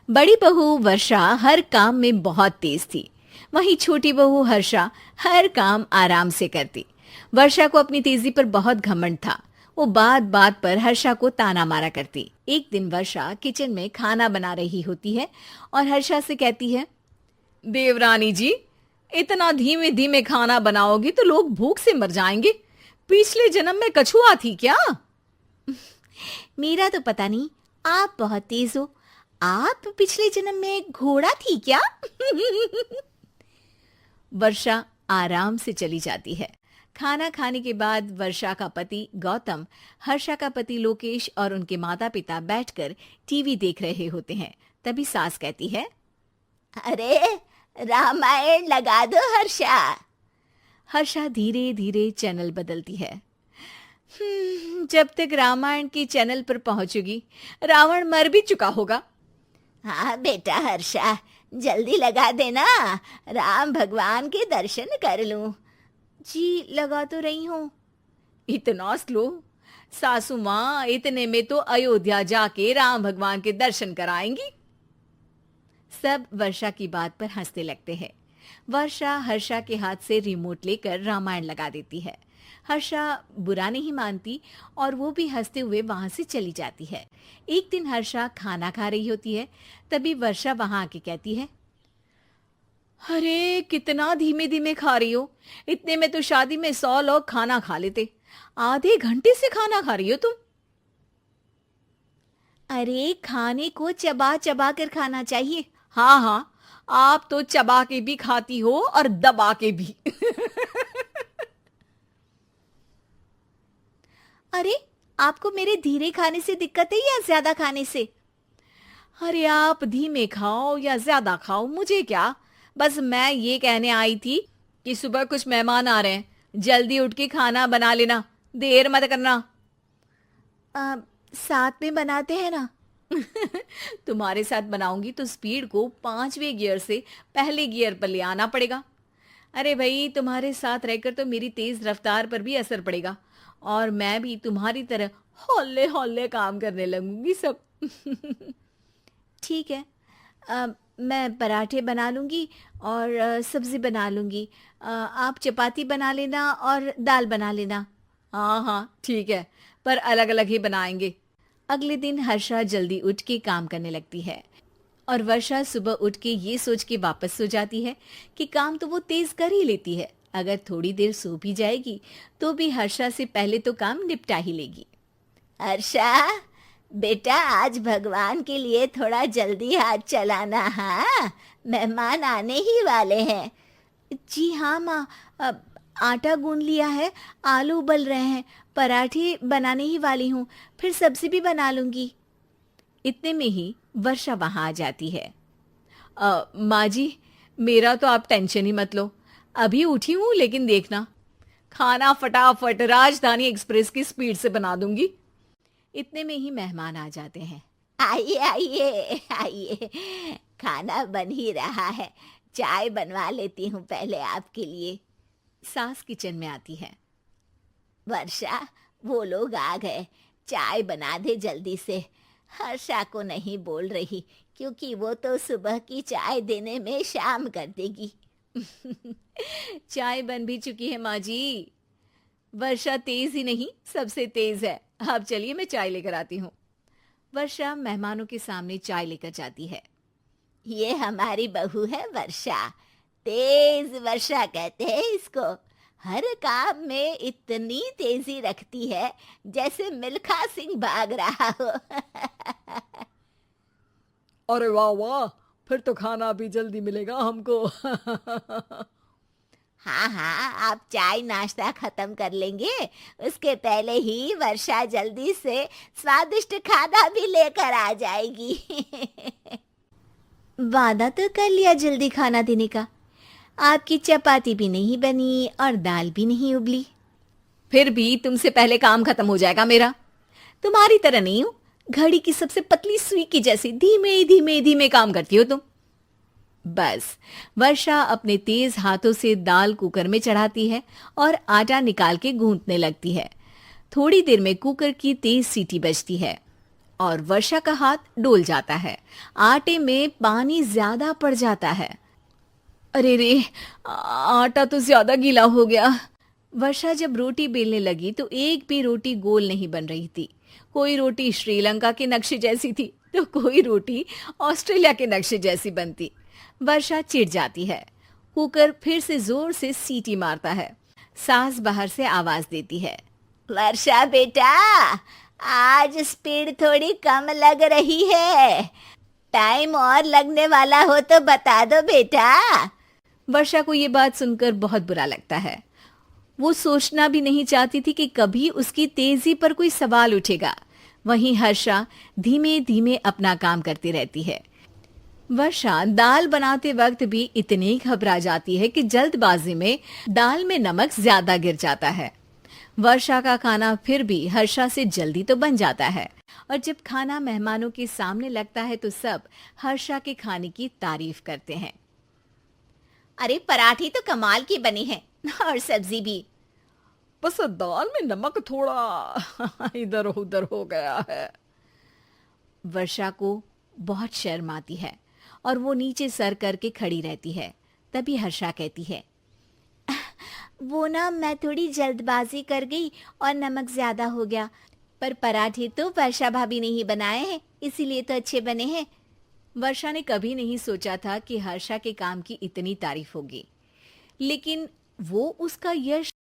बड़ी बहू वर्षा हर काम में बहुत तेज थी। वहीं छोटी बहू हर्षा हर काम आराम से करती। वर्षा को अपनी तेजी पर बहुत घमंड था। वो बात बात पर हर्षा को ताना मारा करती। एक दिन वर्षा किचन में खाना बना रही होती है और हर्षा से कहती है, देवरानी जी, इतना धीमे धीमे खाना बनाओगी तो लोग भूख से मर जाएंगे। पिछले जन्म में कछुआ थी क्या? मेरा तो पता नहीं, आप बहुत तेज हो। आप पिछले जन्म में घोड़ा थी क्या? वर्षा आराम से चली जाती है। खाना खाने के बाद वर्षा का पति गौतम, हर्षा का पति लोकेश और उनके माता पिता बैठकर टीवी देख रहे होते हैं। तभी सास कहती है, अरे रामायण लगा दो हर्षा। हर्षा धीरे धीरे चैनल बदलती है। जब तक रामायण के चैनल पर पहुंचेगी रावण मर भी चुका होगा। हाँ बेटा हर्षा, जल्दी लगा देना, राम भगवान के दर्शन कर लूं। जी लगा तो रही हूँ। इतना स्लो? सासू माँ इतने में तो अयोध्या जाके राम भगवान के दर्शन कराएंगी। सब वर्षा की बात पर हंसने लगते हैं। वर्षा हर्षा के हाथ से रिमोट लेकर रामायण लगा देती है। हर्षा बुरा नहीं मानती और वो भी हंसते हुए वहां से चली जाती है। एक दिन हर्षा खाना खा रही होती है। तभी वर्षा वहां आके कहती है, अरे कितना धीमे धीमे खा रही हो। इतने में तो शादी में 100 लोग खाना खा लेते। आधे घंटे से खाना खा रही हो तुम। अरे खाने को चबा चबा कर खाना चाहिए। हाँ हाँ, आप तो चबा के भी खाती हो और दबा के भी। अरे आपको मेरे धीरे खाने से दिक्कत है या ज्यादा खाने से? अरे आप धीमे खाओ या ज्यादा खाओ मुझे क्या, बस मैं ये कहने आई थी कि सुबह कुछ मेहमान आ रहे हैं, जल्दी उठ के खाना बना लेना, देर मत करना। साथ में बनाते हैं ना। तुम्हारे साथ बनाऊंगी तो स्पीड को 5वें गियर से पहले गियर पर ले आना पड़ेगा। अरे भाई, तुम्हारे साथ रहकर तो मेरी तेज रफ्तार पर भी असर पड़ेगा और मैं भी तुम्हारी तरह हौले हौले काम करने लगूंगी सब। ठीक है, मैं पराठे बना लूँगी और सब्ज़ी बना लूँगी। आप चपाती बना लेना और दाल बना लेना। हाँ हाँ ठीक है, पर अलग अलग ही बनाएंगे। अगले दिन हर्षा जल्दी उठ के काम करने लगती है और वर्षा सुबह उठ के ये सोच के वापस सो जाती है कि काम तो वो तेज कर ही लेती है। अगर थोड़ी देर सो भी जाएगी तो भी हर्षा से पहले तो काम निपटा ही लेगी। हर्षा बेटा, आज भगवान के लिए थोड़ा जल्दी हाथ चलाना। हाँ, मेहमान आने ही वाले हैं। जी हाँ माँ, आटा गूंद लिया है, आलू उबल रहे हैं, पराठे बनाने ही वाली हूँ, फिर सब्जी भी बना लूँगी। इतने में ही वर्षा वहां आ जाती है। माँ जी, मेरा तो आप टेंशन ही मत लो, अभी उठी हूँ, लेकिन देखना खाना फटाफट राजधानी एक्सप्रेस की स्पीड से बना दूंगी। इतने में ही मेहमान आ जाते हैं। आइए आइए आइए, खाना बन ही रहा है, चाय बनवा लेती हूँ पहले आपके लिए। सास किचन में आती है। वर्षा, वो लोग आ गए, चाय बना दे जल्दी से। हर्षा को नहीं बोल रही क्योंकि वो तो सुबह की चाय देने में शाम कर देगी। चाय बन भी चुकी है माँ जी। वर्षा तेज ही नहीं, सबसे तेज है। आप चलिए, मैं चाय लेकर आती हूँ। वर्षा मेहमानों के सामने चाय लेकर जाती है। ये हमारी बहू है वर्षा, तेज वर्षा कहते हैं इसको। हर काम में इतनी तेजी रखती है जैसे मिल्खा सिंह भाग रहा हो। अरे वाह वाह, फिर तो खाना भी जल्दी मिलेगा हमको। हाँ हाँ, आप चाय नाश्ता खत्म कर लेंगे, उसके पहले ही वर्षा जल्दी से स्वादिष्ट खाना भी लेकर आ जाएगी। वादा तो कर लिया जल्दी खाना देने का। आपकी चपाती भी नहीं बनी और दाल भी नहीं उबली। फिर भी तुमसे पहले काम खत्म हो जाएगा मेरा। तुम्हारी तरह नहीं हूं, घड़ी की सबसे पतली सुई की जैसी धीमे धीमे धीमे काम करती हो तुम। बस वर्षा अपने तेज हाथों से दाल कुकर में चढ़ाती है और आटा निकाल के गूंथने लगती है। थोड़ी देर में कुकर की तेज सीटी बजती है और वर्षा का हाथ डोल जाता है। आटे में पानी ज्यादा पड़ जाता है। अरे रे, आटा तो ज्यादा गीला हो गया। वर्षा जब रोटी बेलने लगी तो एक भी रोटी गोल नहीं बन रही थी। कोई रोटी श्रीलंका के नक्शे जैसी थी तो कोई रोटी ऑस्ट्रेलिया के नक्शे जैसी बनती। वर्षा चिढ़ जाती है। कुकर फिर से जोर से सीटी मारता है। सास बाहर से आवाज देती है, वर्षा बेटा, आज स्पीड थोड़ी कम लग रही है। टाइम और लगने वाला हो तो बता दो बेटा। वर्षा को ये बात सुनकर बहुत बुरा लगता है। वो सोचना भी नहीं चाहती थी कि कभी उसकी तेजी पर कोई सवाल उठेगा। वहीं हर्षा धीमे धीमे अपना काम करती रहती है। वर्षा दाल बनाते वक्त भी इतनी घबरा जाती है कि जल्दबाजी में दाल में नमक ज्यादा गिर जाता है। वर्षा का खाना फिर भी हर्षा से जल्दी तो बन जाता है और जब खाना मेहमानों के सामने लगता है तो सब हर्षा के खाने की तारीफ करते हैं। अरे पराठे तो कमाल की बनी है और सब्जी भी। बस दाल में नमक थोड़ा इधर उधर हो गया है। वर्षा को बहुत शर्म आती है और वो नीचे सर करके खड़ी रहती है। तभी हर्षा कहती है, वो ना मैं थोड़ी जल्दबाजी कर गई और नमक ज्यादा हो गया, पर पराठे तो वर्षा भाभी ने ही बनाए हैं, इसीलिए तो अच्छे बने हैं। वर्षा ने कभी नहीं सोचा था कि हर्षा के काम की इतनी तारीफ होगी, लेकिन वो उसका यश